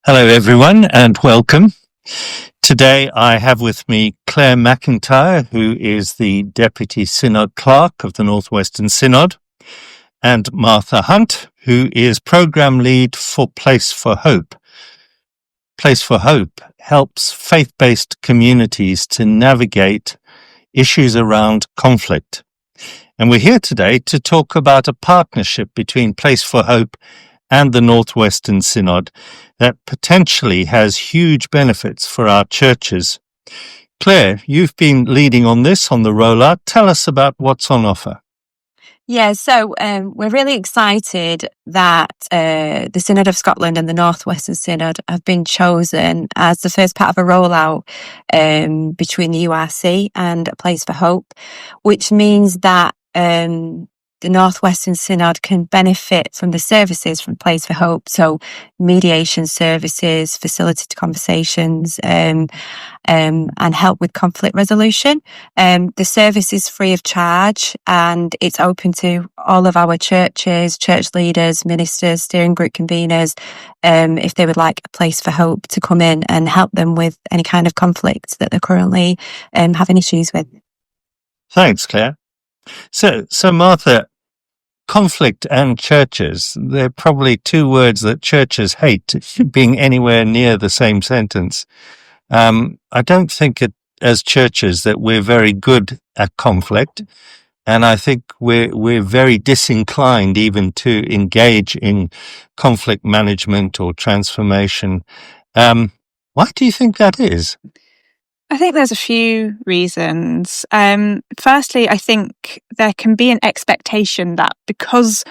Hello everyone and welcome. Today I have with me Claire MacIntyre, who is the Deputy Synod Clerk of the Northwestern Synod, and Martha Hunt, who is Programme Lead for Place for Hope. Place for Hope helps faith-based communities to navigate issues around conflict. And we're here today to talk about a partnership between Place for Hope and the Northwestern Synod that potentially has huge benefits for our churches. Claire, you've been leading on this, on the rollout. Tell us about what's on offer. Yeah, so we're really excited that the Synod of Scotland and the Northwestern Synod have been chosen as the first part of a rollout between the URC and A Place for Hope, which means that the Northwestern Synod can benefit from the services from Place for Hope, so mediation services, facilitated conversations, and help with conflict resolution. The service is free of charge and it's open to all of our churches, church leaders, ministers, steering group conveners, if they would like A Place for Hope to come in and help them with any kind of conflict that they're currently having issues with. Thanks, Claire. So Martha, conflict and churches, they're probably two words that churches hate being anywhere near the same sentence. I don't think as churches that we're very good at conflict, and I think we're very disinclined even to engage in conflict management or transformation. Why do you think that is? I think there's a few reasons. Firstly, I think there can be an expectation that because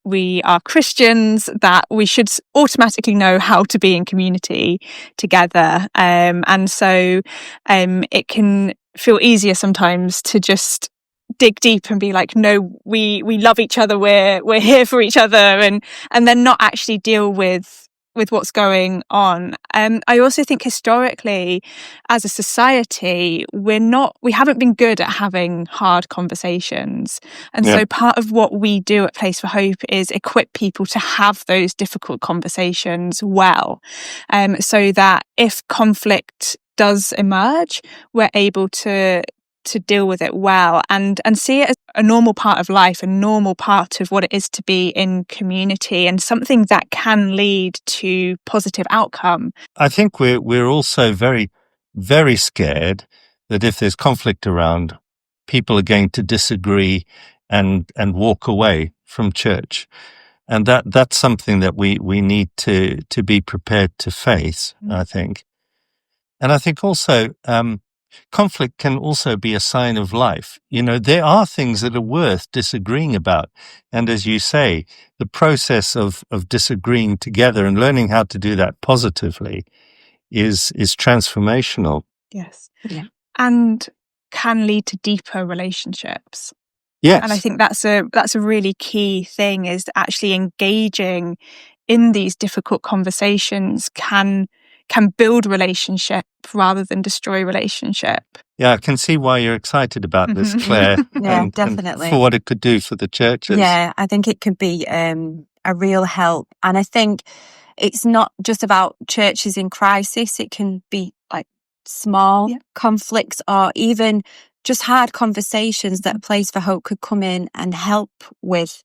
we are Christians, that we should automatically know how to be in community together. And so it can feel easier sometimes to just dig deep and be like, no, we love each other, we're here for each other, and then not actually deal with what's going on. I also think historically, as a society, we haven't been good at having hard conversations. And so part of what we do at Place for Hope is equip people to have those difficult conversations well, so that if conflict does emerge, we're able to deal with it well and see it as a normal part of life, a normal part of what it is to be in community, and something that can lead to positive outcome. I think we're also very, very scared that if there's conflict around, people are going to disagree and walk away from church. And that's something that we need to be prepared to face, I think. And I think also conflict can also be a sign of life. You know, there are things that are worth disagreeing about. And as you say, the process of disagreeing together and learning how to do that positively is transformational. Yes. Yeah. And can lead to deeper relationships. Yes. And I think that's a really key thing, is that actually engaging in these difficult conversations can build relationship rather than destroy relationship. Yeah, I can see why you're excited about this, Claire. Yeah, definitely. And for what it could do for the churches. Yeah, I think it could be a real help. And I think it's not just about churches in crisis. It can be like small conflicts or even just hard conversations that Place for Hope could come in and help with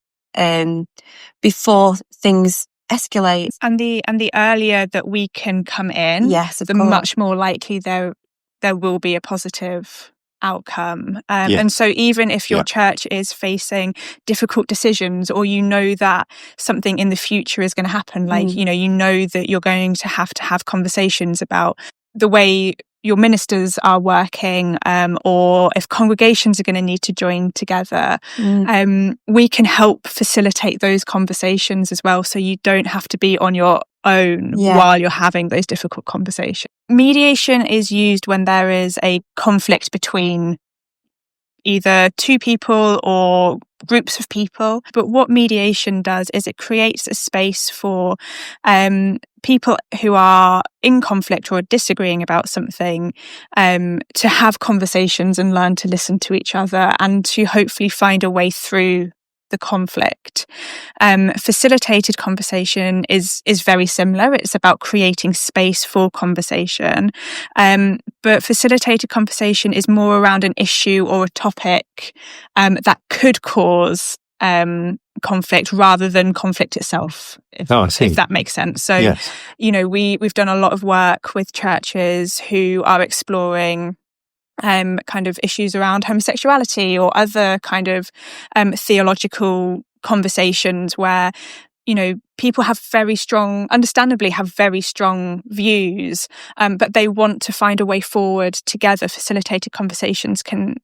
before things escalate. And the earlier that we can come in, the much more likely there will be a positive outcome. And so even if your church is facing difficult decisions, or you know that something in the future is going to happen, like you know that you're going to have conversations about the way your ministers are working, or if congregations are going to need to join together, we can help facilitate those conversations as well, so you don't have to be on your own while you're having those difficult conversations. Mediation is used when there is a conflict between either two people or groups of people. But what mediation does is it creates a space for people who are in conflict or disagreeing about something to have conversations and learn to listen to each other, and to hopefully find a way through the conflict. Facilitated conversation is very similar. It's about creating space for conversation. But facilitated conversation is more around an issue or a topic that could cause conflict rather than conflict itself, if that makes sense. So, yes. We've done a lot of work with churches who are exploring kind of issues around homosexuality or other kind of theological conversations where people understandably have very strong views, but they want to find a way forward together. Facilitated conversations can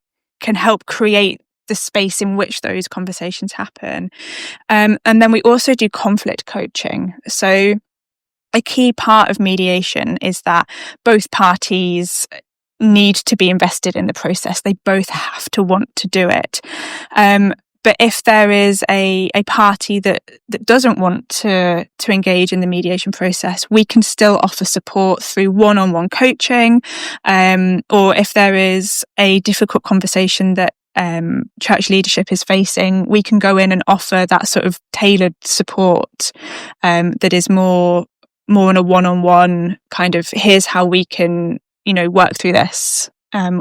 help create the space in which those conversations happen. And then we also do conflict coaching. So a key part of mediation is that both parties need to be invested in the process. They both have to want to do it. But if there is a party that doesn't want to engage in the mediation process, we can still offer support through one-on-one coaching. Or if there is a difficult conversation that church leadership is facing, we can go in and offer that sort of tailored support that is more in a one-on-one kind of, here's how we can work through this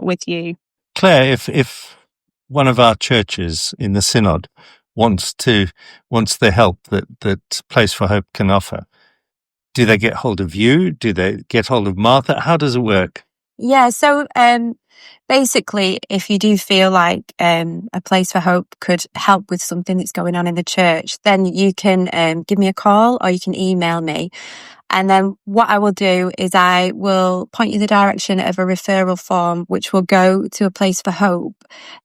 with you. Claire, if one of our churches in the Synod wants the help that Place for Hope can offer, do they get hold of you? Do they get hold of Martha? How does it work? Yeah, so basically, if you do feel like a Place for Hope could help with something that's going on in the church, then you can give me a call or you can email me. And then what I will do is I will point you in the direction of a referral form, which will go to a Place for Hope.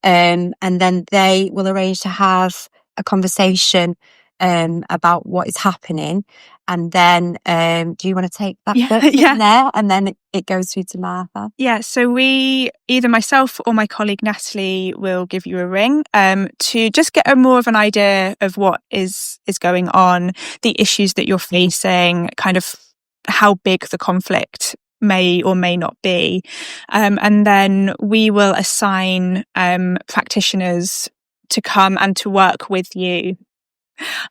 And then they will arrange to have a conversation about what is happening. And then do you want to take that bit from there? And then it goes through to Martha. Yeah, so either myself or my colleague Natalie will give you a ring to just get more of an idea of what is going on, the issues that you're facing, kind of how big the conflict may or may not be. And then we will assign practitioners to come and to work with you.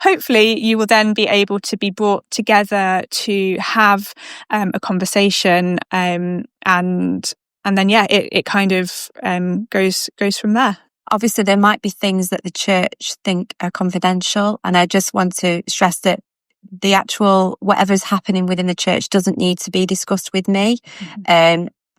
Hopefully you will then be able to be brought together to have a conversation and then it kind of goes from there. Obviously there might be things that the church think are confidential, and I just want to stress that the actual whatever's happening within the church doesn't need to be discussed with me.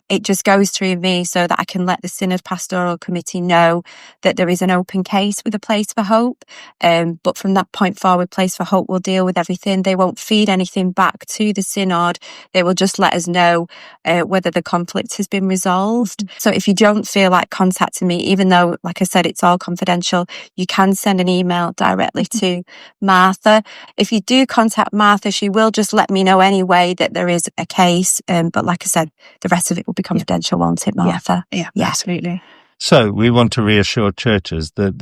It just goes through me so that I can let the Synod Pastoral Committee know that there is an open case with a Place for Hope. But from that point forward, Place for Hope will deal with everything. They won't feed anything back to the Synod. They will just let us know whether the conflict has been resolved. So if you don't feel like contacting me, even though, like I said, it's all confidential, you can send an email directly to Martha. If you do contact Martha, she will just let me know anyway that there is a case. But like I said, the rest of it will be confidential, won't it, Martha? Yeah, absolutely. So we want to reassure churches that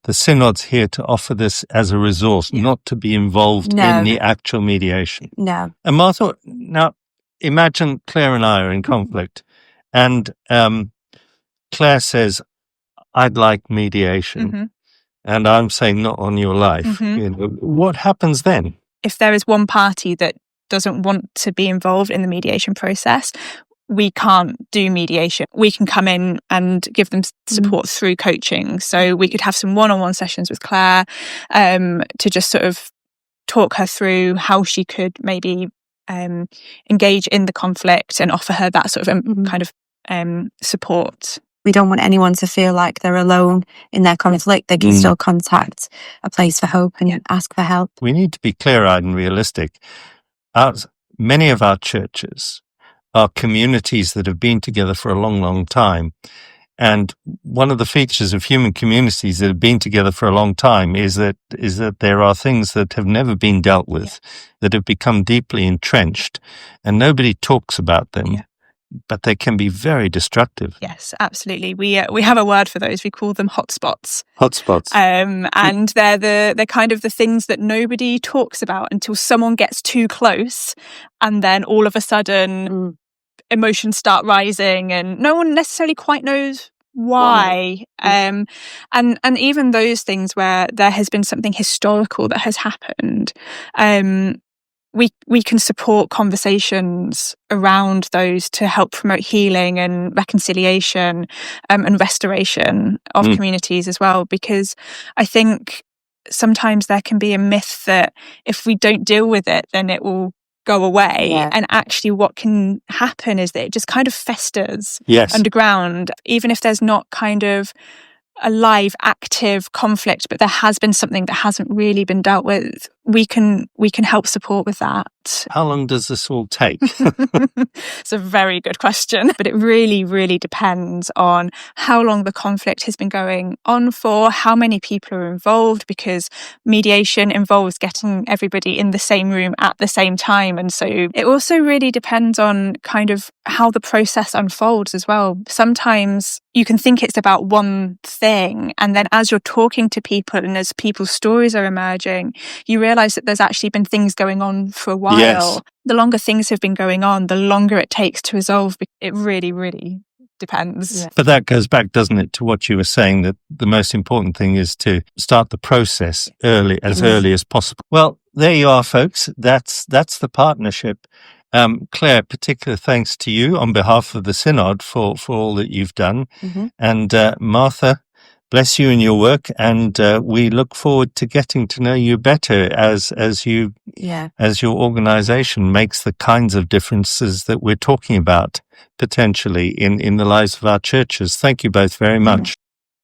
the Synod's here to offer this as a resource, not to be involved in the actual mediation. No. And Martha, now imagine Claire and I are in conflict and Claire says, I'd like mediation. And I'm saying not on your life. What happens then? If there is one party that doesn't want to be involved in the mediation process, we can't do mediation. We can come in and give them support through coaching. So we could have some one-on-one sessions with Claire to just sort of talk her through how she could maybe engage in the conflict and offer her that sort of kind of support. We don't want anyone to feel like they're alone in their conflict. They can still contact a Place for Hope and ask for help. We need to be clear-eyed and realistic. Many of our churches are communities that have been together for a long, long time. And one of the features of human communities that have been together for a long time is that there are things that have never been dealt with, that have become deeply entrenched, and nobody talks about them. But they can be very destructive. Yes, absolutely. We have a word for those. We call them hotspots. Hotspots. And they're kind of the things that nobody talks about until someone gets too close, and then all of a sudden emotions start rising, and no one necessarily quite knows why? And even those things where there has been something historical that has happened, we can support conversations around those to help promote healing and reconciliation and restoration of communities as well. Because I think sometimes there can be a myth that if we don't deal with it, then it will go away. Yeah. And actually what can happen is that it just kind of festers Yes. underground, even if there's not kind of a live, active conflict, but there has been something that hasn't really been dealt with. We can help support with that. How long does this all take? It's a very good question, but it really, really depends on how long the conflict has been going on for, how many people are involved, because mediation involves getting everybody in the same room at the same time. And so it also really depends on kind of how the process unfolds as well. Sometimes you can think it's about one thing, and then as you're talking to people and as people's stories are emerging, you realise that there's actually been things going on for a while. Yes. The longer things have been going on, the longer it takes to resolve. It really, really depends. Yeah. But that goes back, doesn't it, to what you were saying, that the most important thing is to start the process early as possible. Well, there you are, folks. That's the partnership. Claire, particular thanks to you on behalf of the Synod for all that you've done. And Martha, bless you in your work, and we look forward to getting to know you better as your organisation makes the kinds of differences that we're talking about potentially in the lives of our churches. Thank you both very much.